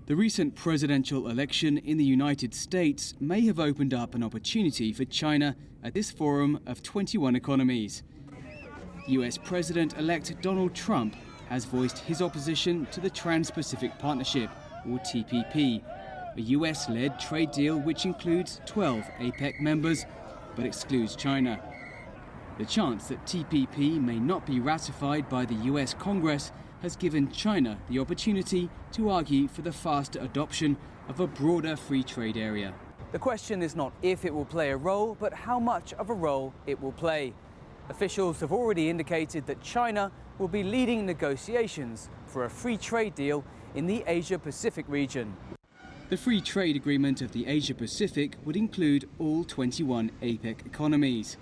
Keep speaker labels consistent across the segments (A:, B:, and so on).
A: The recent presidential election in the United States may have opened up an opportunity for China at this forum of 21 economies. US President-elect Donald Trump has voiced his opposition to the Trans-Pacific Partnership, or TPP, a US-led trade deal which includes 12 APEC members but excludes China. The chance that TPP may not be ratified by the US Congress has given China the opportunity to argue for the faster adoption of a broader free trade area.
B: The question is not if it will play a role, but how much of a role it will play. Officials have already indicated that China will be leading negotiations for a free trade deal in the Asia-Pacific region.
A: The free trade agreement of the Asia-Pacific would include all 21 APEC economies.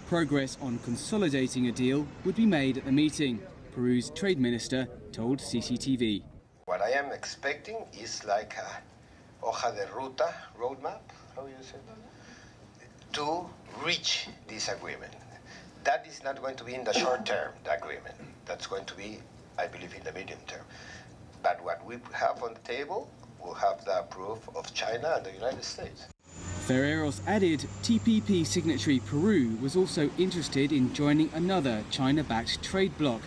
A: Progress on consolidating a deal would be made at the meeting, Peru's trade minister told CCTV.
C: What I am expecting is like a hoja de ruta, roadmap, how you say that, to reach this agreement. That is not going to be in the short term, the agreement. That's going to be, I believe, in the medium term. But what we have on the table, we'll have the proof of China and the United States.
A: Ferreros added TPP signatory Peru was also interested in joining another China-backed trade bloc,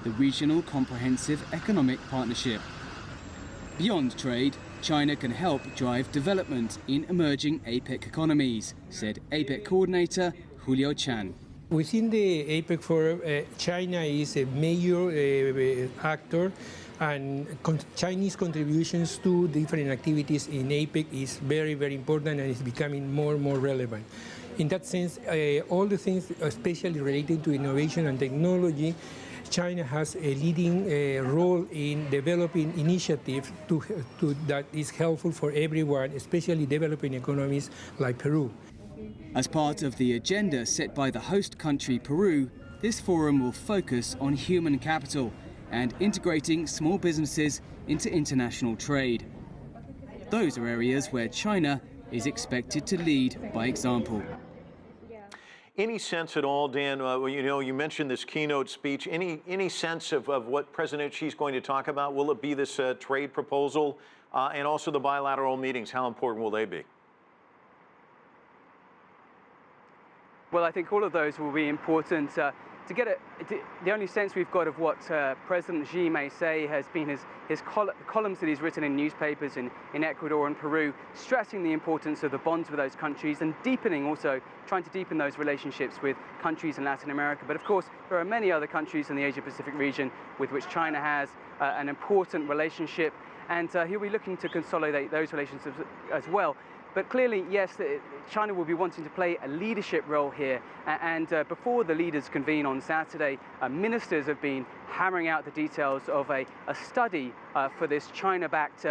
A: the Regional Comprehensive Economic Partnership. Beyond trade, China can help drive development in emerging APEC economies, said APEC coordinator Julio Chan.
D: Within the APEC Forum, China is a major actor, and Chinese contributions to different activities in APEC is very, very important and is becoming more and more relevant. In that sense, all the things, especially related to innovation and technology, China has a leading role in developing initiatives that is helpful for everyone, especially developing economies like Peru.
A: As part of the agenda set by the host country Peru, this forum will focus on human capital and integrating small businesses into international trade. Those are areas where China is expected to lead by example.
E: Any sense at all, Dan, you mentioned this keynote speech, any sense of what President Xi's going to talk about? Will it be this trade proposal and also the bilateral meetings? How important will they be?
B: Well, I think all of those will be important. To get the only sense we've got of what President Xi may say has been his columns that he's written in newspapers in Ecuador and Peru, stressing the importance of the bonds with those countries and trying to deepen those relationships with countries in Latin America. But of course, there are many other countries in the Asia-Pacific region with which China has an important relationship, and he'll be looking to consolidate those relationships as well. But clearly, yes, China will be wanting to play a leadership role here. And before the leaders convene on Saturday, ministers have been hammering out the details of a study for this China-backed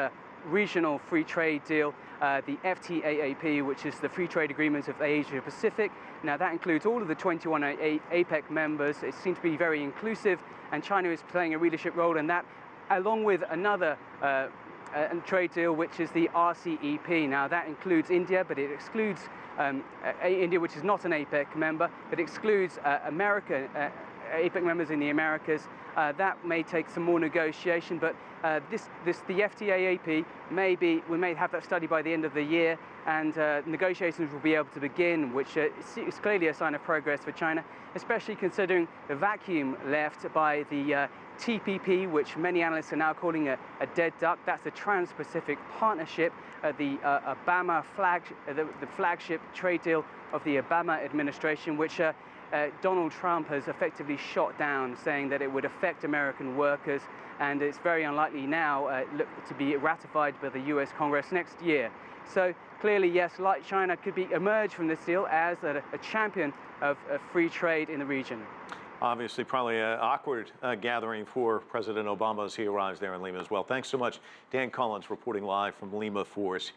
B: regional free trade deal, the FTAAP, which is the Free Trade Agreement of the Asia-Pacific. Now, that includes all of the 21 APEC members. It seems to be very inclusive, and China is playing a leadership role in that, along with another trade deal, which is the RCEP. Now, that includes India, but it excludes India, which is not an APEC member, but excludes APEC members in the Americas. That may take some more negotiation, but the FTAAP we may have that study by the end of the year, and negotiations will be able to begin, which is clearly a sign of progress for China, especially considering the vacuum left by the TPP, which many analysts are now calling a dead duck. That's the Trans-Pacific Partnership, the flagship trade deal of the Obama administration, which Donald Trump has effectively shot down, saying that it would affect American workers, and it's very unlikely now to be ratified by the US Congress next year. So clearly, yes, like China could emerge from this deal as a champion of free trade in the region.
E: Obviously, probably an awkward gathering for President Obama as he arrives there in Lima as well. Thanks so much. Dan Collyns reporting live from Lima for us.